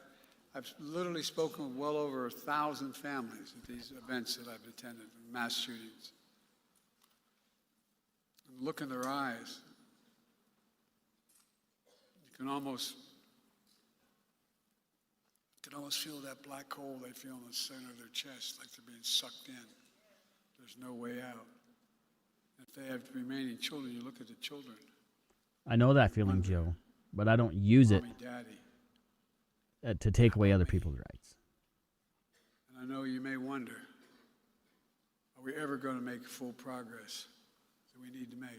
literally spoken with well over 1,000 families at these events that I've attended, mass shootings. And look in their eyes. You can almost feel that black hole they feel in the center of their chest, like they're being sucked in. There's no way out. If they have remaining children, you look at the children. I know that feeling, Joe, but I don't use it Mommy, Daddy. to take away other people's rights. And I know you may wonder, are we ever going to make full progress that we need to make?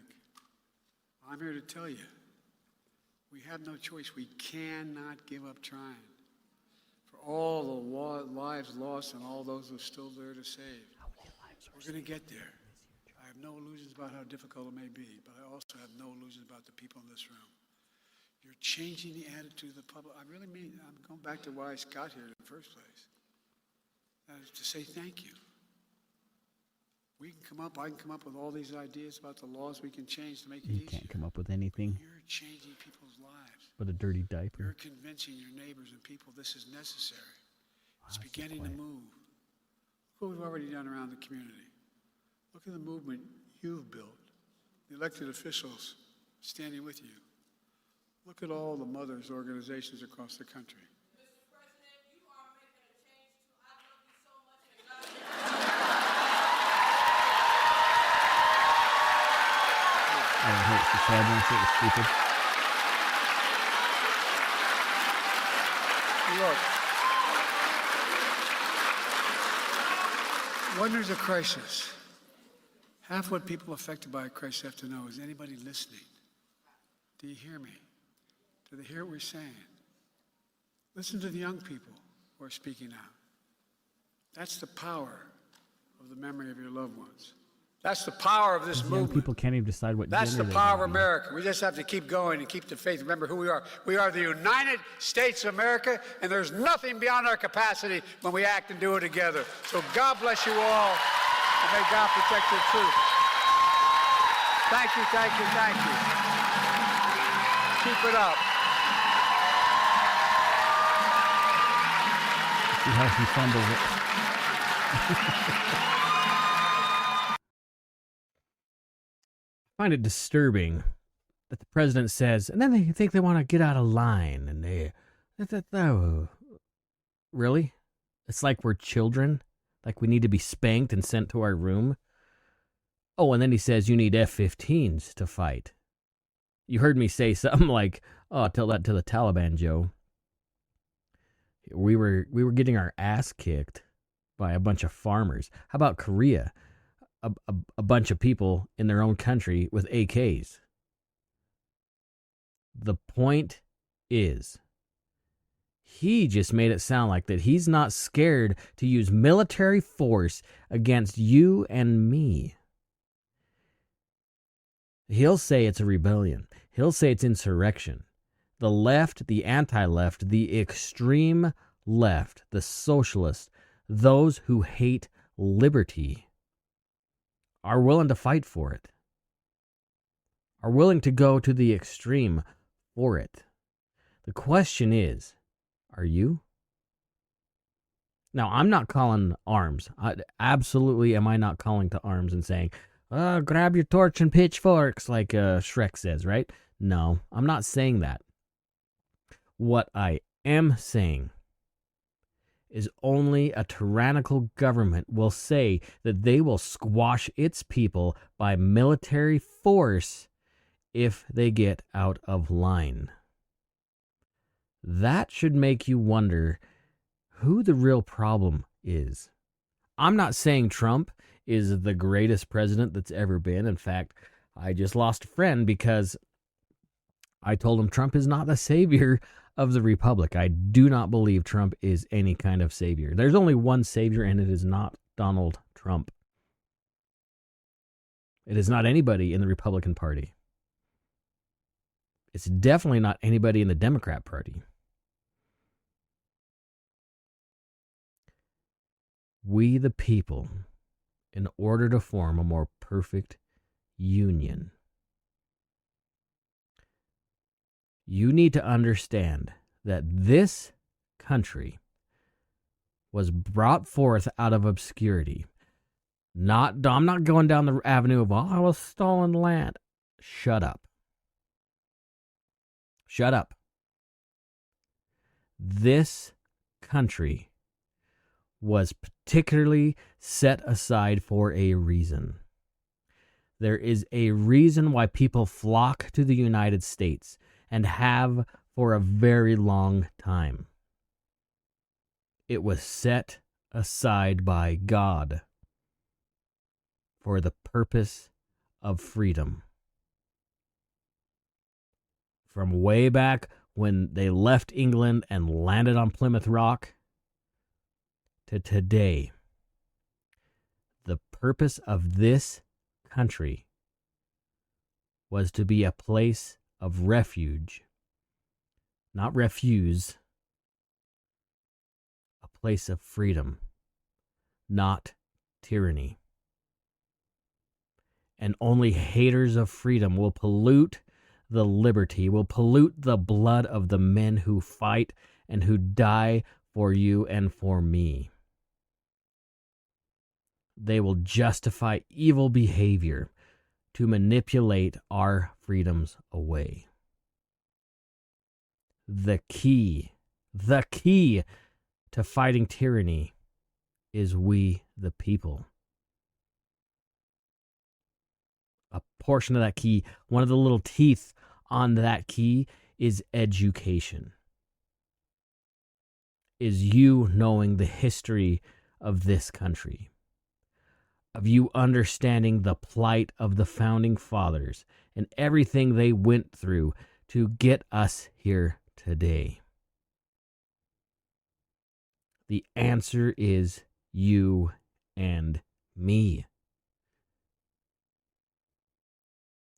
I'm here to tell you, we have no choice. We cannot give up trying. For all the lives lost and all those who are still there to save, we're going to get there. I have no illusions about how difficult it may be, but I also have no illusions about the people in this room. You're changing the attitude of the public. I really mean, I'm going back to why I got here in the first place. That is to say thank you. I can come up with all these ideas about the laws we can change to make it You easier. can't come up with anything You're changing people's lives. but a dirty diaper. You're convincing your neighbors and people this is necessary. It's beginning to move. Look what we've already done around the community. Look at the movement you've built, the elected officials standing with you. Look at all the mothers' organizations across the country. Mr. President, you are making a change too. I love you so much and God I don't hurt the sad one, so it was stupid. Look, when there's a crisis, half what people affected by a crisis have to know is anybody listening? Do you hear me? Do they hear what we're saying? Listen to the young people who are speaking out. That's the power of the memory of your loved ones. That's the power of this Young movement. people can't even decide what That's gender the they power of wanna be. America. We just have to keep going and keep the faith. Remember who we are. We are the United States of America, and there's nothing beyond our capacity when we act and do it together. So God bless you all, and may God protect your truth. Thank you, thank you, thank you. Keep it up. See how he fumbles it. I find it disturbing that the president says, and then they think they want to get out of line, and really? It's like we're children, like we need to be spanked and sent to our room. Oh, and then he says you need F-15s to fight. You heard me say something like, "Oh, tell that to the Taliban, Joe." We were getting our ass kicked by a bunch of farmers. How about Korea? A bunch of people in their own country with AKs. The point is, he just made it sound like that he's not scared to use military force against you and me. He'll say it's a rebellion. He'll say it's insurrection. The left, the anti-left, the extreme left, the socialists, those who hate liberty, are willing to fight for it, are willing to go to the extreme for it. The question is, are you? Now, I'm not calling arms. Absolutely am I not calling to arms and saying, grab your torch and pitchforks, like Shrek says, right? No, I'm not saying that. What I am saying is only a tyrannical government will say that they will squash its people by military force if they get out of line. That should make you wonder who the real problem is. I'm not saying Trump is the greatest president that's ever been. In fact, I just lost a friend because I told him Trump is not the savior of the republic. I do not believe Trump is any kind of savior. There's only one savior, and it is not Donald Trump. It is not anybody in the Republican Party. It's definitely not anybody in the Democrat Party. We, the people, in order to form a more perfect union, you need to understand that this country was brought forth out of obscurity. I'm not going down the avenue of, I was stolen land. Shut up. Shut up. This country was particularly set aside for a reason. There is a reason why people flock to the United States and have for a very long time. It was set aside by God for the purpose of freedom. From way back when they left England and landed on Plymouth Rock to today, the purpose of this country was to be a place of refuge, not refuse, a place of freedom, not tyranny. And only haters of freedom will pollute the liberty, will pollute the blood of the men who fight and who die for you and for me. They will justify evil behavior to manipulate our freedoms away. The key to fighting tyranny is we, the people. A portion of that key, one of the little teeth on that key is education. Is you knowing the history of this country. Of you understanding the plight of the founding fathers and everything they went through to get us here today. The answer is you and me.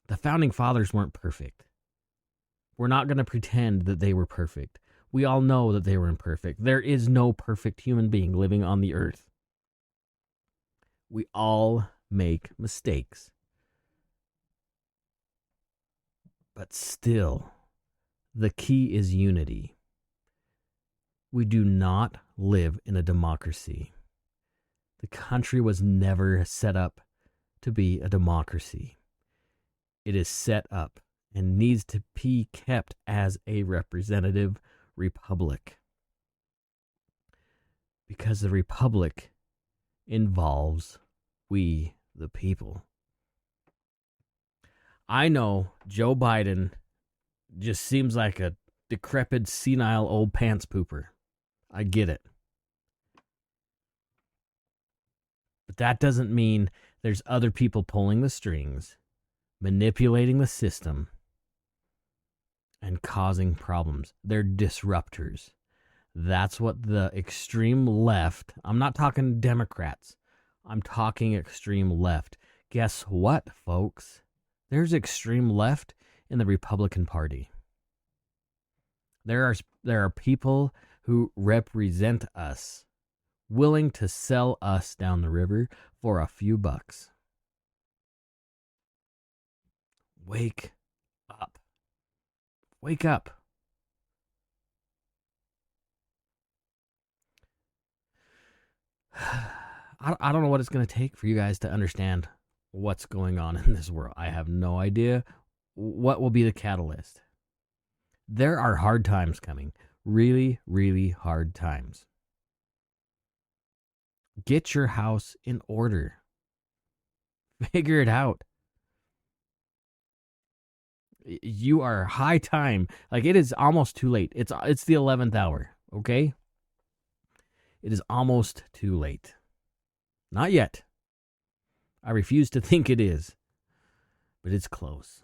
The founding fathers weren't perfect. We're not going to pretend that they were perfect. We all know that they were imperfect. There is no perfect human being living on the earth. We all make mistakes. But still, the key is unity. We do not live in a democracy. The country was never set up to be a democracy. It is set up and needs to be kept as a representative republic. Because the republic involves we, the people. I know Joe Biden just seems like a decrepit, senile old pants pooper. I get it. But that doesn't mean there's other people pulling the strings, manipulating the system, and causing problems. They're disruptors. That's what the extreme left, I'm not talking Democrats, I'm talking extreme left. Guess what, folks? There's extreme left in the Republican Party. There are people who represent us, willing to sell us down the river for a few bucks. Wake up. Wake up. I don't know what it's going to take for you guys to understand what's going on in this world. I have no idea what will be the catalyst. There are hard times coming. Really, really hard times. Get your house in order. Figure it out. You are high time. Like, it is almost too late. It's the 11th hour, okay? It is almost too late. Not yet. I refuse to think it is, but it's close.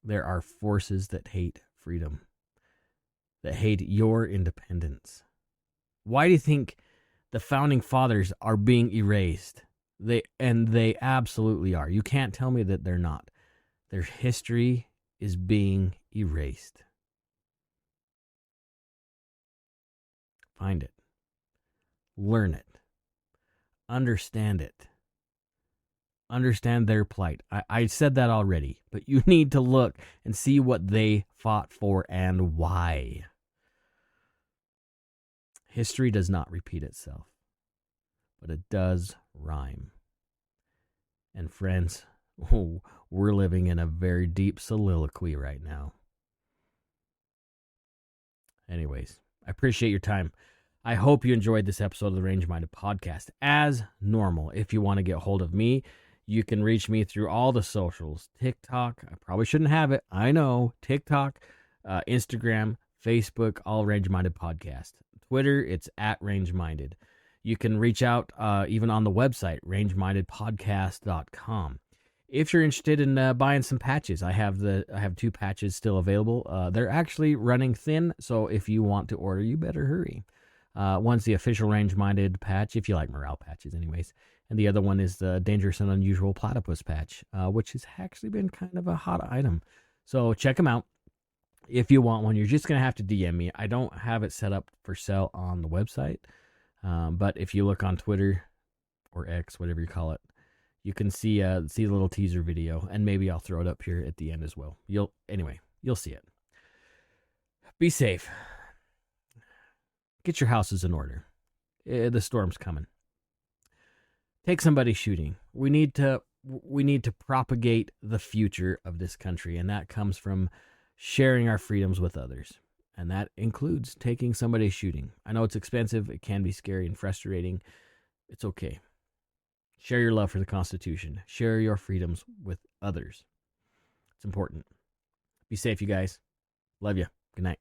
There are forces that hate freedom, that hate your independence. Why do you think the founding fathers are being erased? They absolutely are. You can't tell me that they're not. Their history is being erased. Find it. Learn it. Understand it. Understand their plight. I said that already, but you need to look and see what they fought for and why. History does not repeat itself, but it does rhyme. And friends, we're living in a very deep soliloquy right now. Anyways, I appreciate your time. I hope you enjoyed this episode of the Range Minded Podcast. As normal, if you want to get hold of me, you can reach me through all the socials. TikTok, I probably shouldn't have it. I know. TikTok, Instagram, Facebook, all Range Minded Podcast. Twitter, it's at Range Minded. You can reach out even on the website, rangemindedpodcast.com. If you're interested in buying some patches, I have 2 patches still available. They're actually running thin, so if you want to order, you better hurry. One's the official Range Minded patch, if you like morale patches anyways. And the other one is the Dangerous and Unusual Platypus patch, which has actually been kind of a hot item. So check them out. If you want one, you're just going to have to DM me. I don't have it set up for sale on the website. But if you look on Twitter or X, whatever you call it, you can see the little teaser video, and maybe I'll throw it up here at the end as well. You'll see it. Be safe. Get your houses in order. The storm's coming. Take somebody shooting. We need to propagate the future of this country, and that comes from sharing our freedoms with others. And that includes taking somebody shooting. I know it's expensive. It can be scary and frustrating. It's okay. Share your love for the Constitution. Share your freedoms with others. It's important. Be safe, you guys. Love you. Good night.